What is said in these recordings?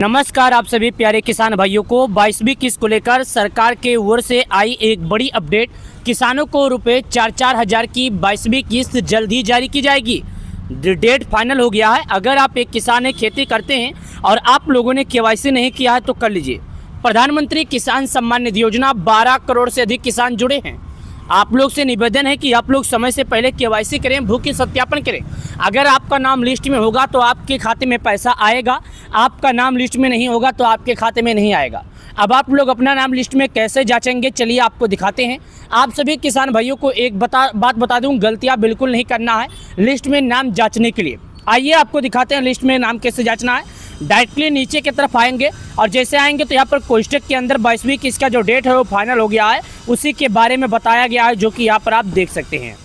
नमस्कार आप सभी प्यारे किसान भाइयों को 22वीं किस्त को लेकर सरकार के ओर से आई एक बड़ी अपडेट। किसानों को रुपए 4-4 हज़ार की 22वीं किस्त जल्द ही जारी की जाएगी। डेट फाइनल हो गया है। अगर आप एक किसान है, खेती करते हैं और आप लोगों ने केवाईसी नहीं किया है तो कर लीजिए। प्रधानमंत्री किसान सम्मान निधि योजना 12 करोड़ से अधिक किसान जुड़े हैं। आप लोग से निवेदन है कि आप लोग समय से पहले केवाईसी करें, भूखी सत्यापन करें। अगर आपका नाम लिस्ट में होगा तो आपके खाते में पैसा आएगा, आपका नाम लिस्ट में नहीं होगा तो आपके खाते में नहीं आएगा। अब आप लोग अपना नाम लिस्ट में कैसे जांचेंगे, चलिए आपको दिखाते हैं। आप सभी किसान भाइयों को एक बात बता दूं, गलतियां बिल्कुल नहीं करना है लिस्ट में नाम जांचने के लिए। आइए आपको दिखाते हैं लिस्ट में नाम कैसे जांचना है। डायरेक्टली नीचे की तरफ आएंगे और जैसे आएंगे तो यहाँ पर कोष्टक के अंदर 22वीं किस्त का जो डेट है वो फाइनल हो गया है, उसी के बारे में बताया गया है, जो कि यहाँ पर आप देख सकते हैं।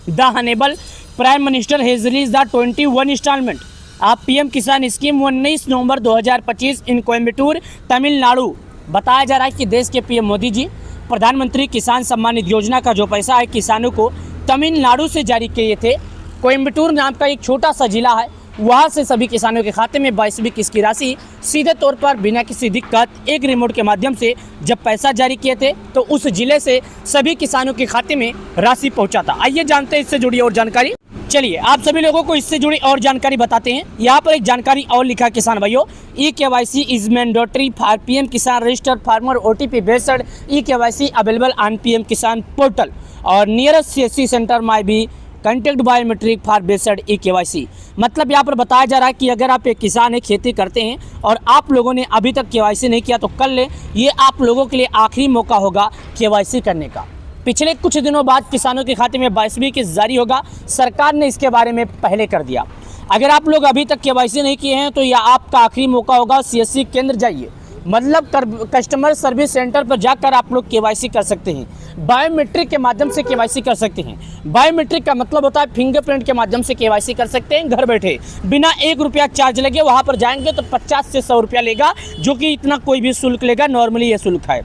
The honourable prime minister has release the 21 instalment of PM Kisan scheme 19 November 2025 in Coimbatore Tamil. Nadu जा रहा है कि देश के पीएम मोदी जी प्रधानमंत्री किसान सम्मान निधि योजना का जो पैसा है किसानों को तमिलनाडु से जारी किए थे। कोयम्बटूर नाम का एक छोटा सा जिला है, वहाँ से सभी किसानों के खाते में 22वीं किस्त की राशि सीधे तौर पर बिना किसी दिक्कत एक रिमोट के माध्यम से जब पैसा जारी किए थे तो उस जिले से सभी किसानों के खाते में राशि पहुंचा था। आइए जानते हैं इससे जुड़ी और जानकारी। चलिए आप सभी लोगों को इससे जुड़ी और जानकारी बताते हैं। यहाँ पर एक जानकारी और लिखा है किसान भाइयों, e KYC is mandatory for PM Kisan registered farmer OTP based e KYC available on PM Kisan portal और nearest CSC centre may be contact biometric for based e KYC. मतलब यहाँ पर बताया जा रहा है कि अगर आप एक किसान है, खेती करते हैं और आप लोगों ने अभी तक केवाईसी नहीं किया तो कर ले। ये आप लोगों के लिए आखिरी मौका होगा केवाईसी करने का। पिछले कुछ दिनों बाद किसानों के खाते में 22वीं किस्त जारी होगा। सरकार ने इसके बारे में पहले कर दिया। अगर आप लोग अभी तक केवाईसी नहीं किए हैं तो यह आपका आखिरी मौका होगा। सीएससी केंद्र जाइए, मतलब कस्टमर सर्विस सेंटर पर जाकर आप लोग केवाईसी कर सकते हैं। बायोमेट्रिक के माध्यम से केवाईसी कर सकते हैं। बायोमेट्रिक का मतलब होता है फिंगरप्रिंट के माध्यम से केवाईसी कर सकते हैं घर बैठे, बिना 1 रुपया चार्ज लगे। वहाँ पर जाएंगे तो 50 से 100 रुपया लेगा, जो कि इतना कोई भी शुल्क लेगा, नॉर्मली ये शुल्क है।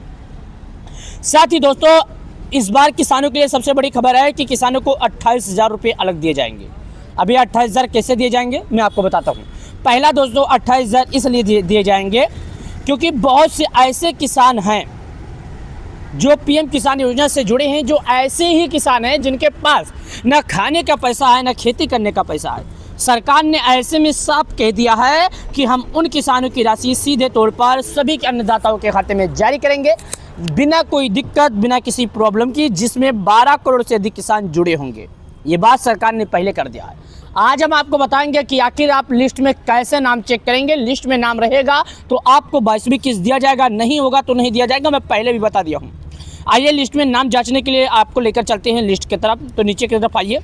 साथ ही दोस्तों इस बार किसानों के लिए सबसे बड़ी खबर है कि किसानों को 28 हज़ार रुपये अलग दिए जाएंगे। अभी 28 हज़ार कैसे दिए जाएंगे मैं आपको बताता हूँ। पहला दोस्तों 28 हज़ार इसलिए दिए जाएंगे क्योंकि बहुत से ऐसे किसान हैं जो पीएम किसान योजना से जुड़े हैं, जो ऐसे ही किसान हैं जिनके पास न खाने का पैसा है न खेती करने का पैसा है। सरकार ने ऐसे में साफ कह दिया है कि हम उन किसानों की राशि सीधे तौर पर सभी के अन्नदाताओं के खाते में जारी करेंगे, बिना कोई दिक्कत, बिना किसी प्रॉब्लम की, जिसमें 12 करोड़ से अधिक किसान जुड़े होंगे। ये बात सरकार ने पहले कर दिया है। आज हम आपको बताएंगे कि आखिर आप लिस्ट में कैसे नाम चेक करेंगे। लिस्ट में नाम रहेगा तो आपको 22वीं किस्त दिया जाएगा, नहीं होगा तो नहीं दिया जाएगा। मैं पहले भी बता दिया हूँ। आइए लिस्ट में नाम जांचने के लिए आपको लेकर चलते हैं लिस्ट की तरफ। तो नीचे की तरफ आइए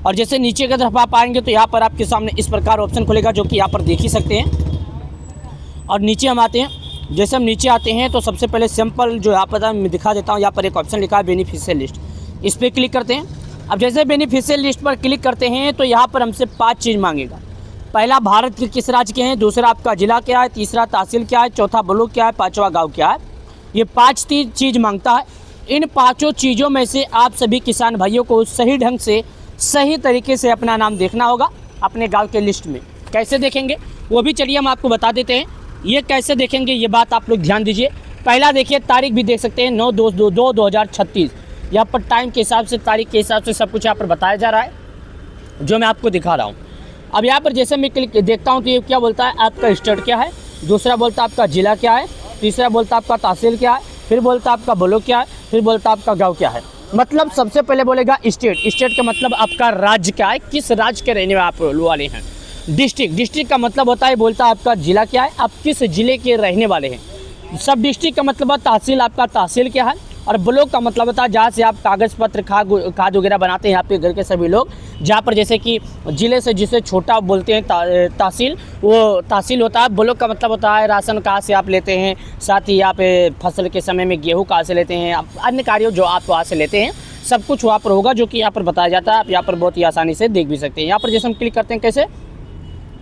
और जैसे नीचे की तरफ आप आएंगे तो यहाँ पर आपके सामने इस प्रकार ऑप्शन खुलेगा, जो कि यहाँ पर देख ही सकते हैं। और नीचे हम आते हैं। जैसे हम नीचे आते हैं तो सबसे पहले सिंपल जो यहाँ पर मैं दिखा देता हूँ, यहाँ पर एक ऑप्शन लिखा है बेनिफिशियल लिस्ट, इस पर क्लिक करते हैं। अब जैसे बेनिफिशियल लिस्ट पर क्लिक करते हैं तो यहाँ पर हमसे 5 चीज़ मांगेगा। पहला भारत के किस राज्य के हैं, दूसरा आपका जिला क्या है, तीसरा तहसील क्या है, चौथा ब्लॉक क्या है, 5वां गाँव क्या है। ये 5 चीज़ मांगता है। इन 5 चीज़ों में से आप सभी किसान भाइयों को सही ढंग से, सही तरीके से अपना नाम देखना होगा अपने गाँव के लिस्ट में। कैसे देखेंगे वो भी चलिए हम आपको बता देते हैं। ये कैसे देखेंगे ये बात आप लोग ध्यान दीजिए। पहला देखिए, तारीख भी देख सकते हैं 9/2/2036। यहाँ पर टाइम के हिसाब से, तारीख के हिसाब से सब कुछ यहाँ पर बताया जा रहा है, जो मैं आपको दिखा रहा हूँ। अब यहाँ पर जैसे मैं क्लिक देखता हूँ तो ये क्या बोलता है, आपका स्टेट क्या है, दूसरा बोलता है आपका जिला क्या है, तीसरा बोलता है आपका तहसील क्या है, फिर बोलता है आपका ब्लॉक क्या है, फिर बोलता है आपका गाँव क्या है। मतलब सबसे पहले बोलेगा स्टेट। स्टेट का मतलब आपका राज्य क्या है, किस राज्य के रहने वाले हैं। डिस्ट्रिक्ट का मतलब होता है, बोलता है आपका जिला क्या है, आप किस जिले के रहने वाले हैं। सब डिस्ट्रिक्ट का मतलब है तहसील, आपका तहसील क्या है। और ब्लॉक का मतलब होता है जहाँ से आप कागज़ पत्र खाद वगैरह बनाते हैं आपके घर के सभी लोग। जहाँ पर जैसे कि जिले से जिसे छोटा बोलते हैं तहसील, वो तहसील होता है। ब्लॉक का मतलब होता है राशन कहाँ से आप लेते हैं, साथ ही आप फसल के समय में गेहूँ कहाँ से लेते हैं, अन्य कार्यों जो आप वहाँ से लेते हैं, सब कुछ वहाँ पर होगा, जो कि यहाँ पर बताया जाता है। आप यहाँ पर बहुत ही आसानी से देख भी सकते हैं। यहाँ पर जैसे हम क्लिक करते हैं कैसे,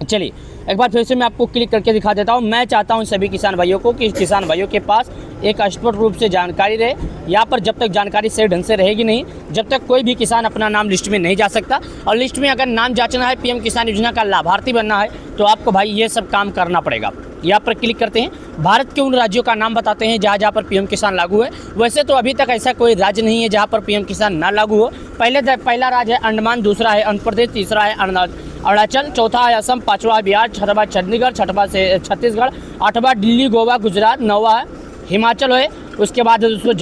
चलिए एक बार फिर से मैं आपको क्लिक करके दिखा देता हूं। मैं चाहता हूं सभी किसान भाइयों को कि किसान भाइयों के पास एक स्पष्ट रूप से जानकारी रहे। यहाँ पर जब तक जानकारी सही ढंग से रहेगी नहीं, जब तक कोई भी किसान अपना नाम लिस्ट में नहीं जा सकता। और लिस्ट में अगर नाम जांचना है, पीएम किसान योजना का लाभार्थी बनना है, तो आपको भाई ये सब काम करना पड़ेगा। यहाँ पर क्लिक करते हैं, भारत के उन राज्यों का नाम बताते हैं जहाँ जहाँ पर पीएम किसान लागू है। वैसे तो अभी तक ऐसा कोई राज्य नहीं है जहाँ पर पीएम किसान ना लागू हो। पहला राज्य है अंडमान, दूसरा है आंध्र प्रदेश, तीसरा है अरुणाचल, चौथा है असम, पाँचवा है बिहार, छठवां चंडीगढ़, छठवां से छत्तीसगढ़, आठवां दिल्ली, गोवा, गुजरात, नौवां है हिमाचल है। उसके बाद दोस्तों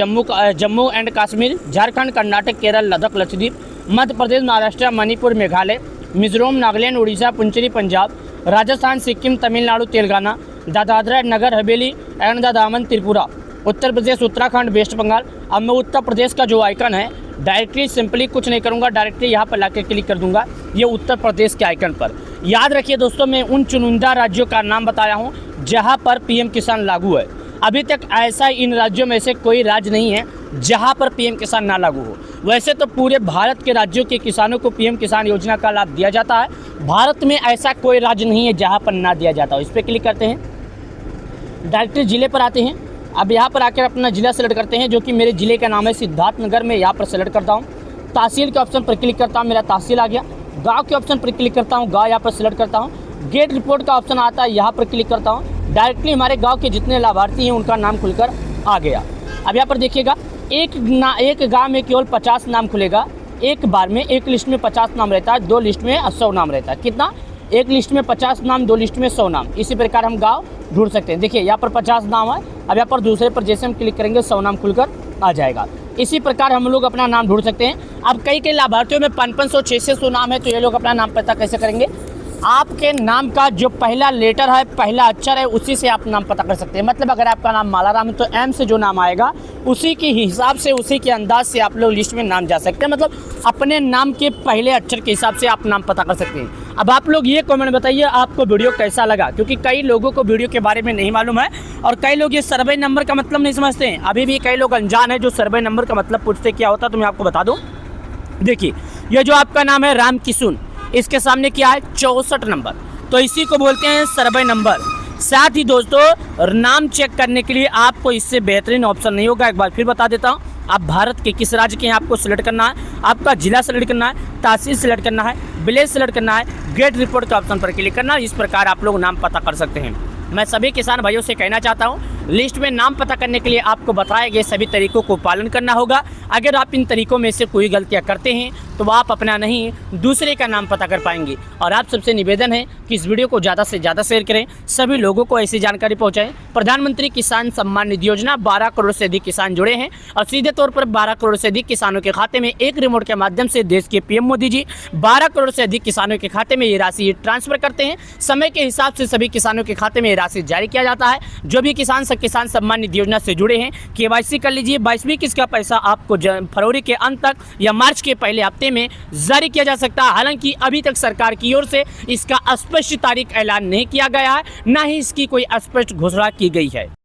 जम्मू एंड कश्मीर, झारखंड, कर्नाटक, केरल, लद्दाख, लक्षद्वीप, मध्य प्रदेश, महाराष्ट्र, मणिपुर, मेघालय, मिजोरम, नागालैंड, उड़ीसा, पुंचेरी, पंजाब, राजस्थान, सिक्किम, तमिलनाडु, तेलंगाना, दादरा नगर हवेली एंड दामन, त्रिपुरा, उत्तर प्रदेश, उत्तराखंड, वेस्ट बंगाल। अब मैं उत्तर प्रदेश का जो आइकन है डायरेक्टली सिंपली कुछ नहीं करूंगा, डायरेक्टली यहाँ पर लाके क्लिक कर दूंगा ये उत्तर प्रदेश के आइकन पर। याद रखिए दोस्तों, मैं उन चुनिंदा राज्यों का नाम बताया हूँ जहाँ पर पीएम किसान लागू है। अभी तक ऐसा इन राज्यों में से कोई राज्य नहीं है जहाँ पर पीएम किसान ना लागू हो। वैसे तो पूरे भारत के राज्यों के किसानों को पीएम किसान योजना का लाभ दिया जाता है। भारत में ऐसा कोई राज्य नहीं है जहाँ पर ना दिया जाता हो। इस पर क्लिक करते हैं, डायरेक्टली ज़िले पर आते हैं। अब यहाँ पर आकर अपना ज़िला सेलेक्ट करते हैं, जो कि मेरे ज़िले का नाम है सिद्धार्थनगर। मैं यहाँ पर सेलेक्ट करता हूँ, तहसील के ऑप्शन पर क्लिक करता हूँ, मेरा तहसील आ गया। गांव के ऑप्शन पर क्लिक करता हूँ, गांव यहाँ पर सेलेक्ट करता हूँ। गेट रिपोर्ट का ऑप्शन आता है, यहाँ पर क्लिक करता हूँ। डायरेक्टली हमारे गाँव के जितने लाभार्थी हैं उनका नाम खुलकर आ गया। अब यहाँ पर देखिएगा, एक गाँव में केवल 50 नाम खुलेगा एक बार में। एक लिस्ट में 50 नाम रहता है, 2 लिस्ट में 100 नाम रहता है। कितना? एक लिस्ट में 50 नाम, 2 लिस्ट में 100 नाम। इसी प्रकार हम गांव ढूंढ सकते हैं। देखिए यहाँ पर 50 नाम है। अब यहाँ पर दूसरे पर जैसे हम क्लिक करेंगे 100 नाम खुलकर आ जाएगा। इसी प्रकार हम लोग अपना नाम ढूंढ सकते हैं। अब कई लाभार्थियों में 500, 600 नाम है, तो ये लोग अपना नाम पता कैसे करेंगे? आपके नाम का जो पहला लेटर है, पहला अक्षर है, उसी से आप नाम पता कर सकते हैं। मतलब अगर आपका नाम मालाराम है तो एम से जो नाम आएगा उसी के हिसाब से, उसी के अंदाज से आप लोग लिस्ट में नाम जा सकते हैं। मतलब अपने नाम के पहले अक्षर के हिसाब से आप नाम पता कर सकते हैं। अब आप लोग ये कमेंट बताइए आपको वीडियो कैसा लगा, क्योंकि कई लोगों को वीडियो के बारे में नहीं मालूम है और कई लोग ये सर्वे नंबर का मतलब नहीं समझते हैं। अभी भी कई लोग अनजान है जो सर्वे नंबर का मतलब पूछते क्या होता है, तो मैं आपको बता दूँ। देखिए ये जो आपका नाम है राम किशुन, इसके सामने क्या है? 64 नंबर, तो इसी को बोलते हैं सर्वे नंबर। साथ ही दोस्तों नाम चेक करने के लिए आपको इससे बेहतरीन ऑप्शन नहीं होगा। एक बार फिर बता देता हूँ, आप भारत के किस राज्य के हैं आपको सिलेक्ट करना है, आपका जिला सेलेक्ट करना है, तहसील सेलेक्ट करना है, विलेज सेलेक्ट करना है, गेट रिपोर्ट के ऑप्शन पर क्लिक करना है। इस प्रकार आप लोग नाम पता कर सकते हैं। मैं सभी किसान भाइयों से कहना चाहता हूं, लिस्ट में नाम पता करने के लिए आपको बताए गए सभी तरीकों को पालन करना होगा। अगर आप इन तरीकों में से कोई गलतियां करते हैं तो आप अपना नहीं दूसरे का नाम पता कर पाएंगे। और आप सबसे निवेदन है कि इस वीडियो को ज़्यादा से ज़्यादा शेयर करें, सभी लोगों को ऐसी जानकारी पहुंचाएं। प्रधानमंत्री किसान सम्मान निधि योजना 12 करोड़ से अधिक किसान जुड़े हैं और सीधे तौर पर 12 करोड़ से अधिक किसानों के खाते में एक रिमोट के माध्यम से देश के पीएम मोदी जी 12 करोड़ से अधिक किसानों के खाते में ये राशि ट्रांसफर करते हैं। समय के हिसाब से सभी किसानों के खाते में ये राशि जारी किया जाता है। जो भी किसान सम्मान निधि योजना से जुड़े हैं KYC कर लीजिए। 22वीं किस्त का पैसा आपको फरवरी के अंत तक या मार्च के पहले हफ्ते में जारी किया जा सकता है। हालांकि अभी तक सरकार की ओर से इसका स्पष्ट तारीख ऐलान नहीं किया गया है, ना ही इसकी कोई स्पष्ट घोषणा की गई है।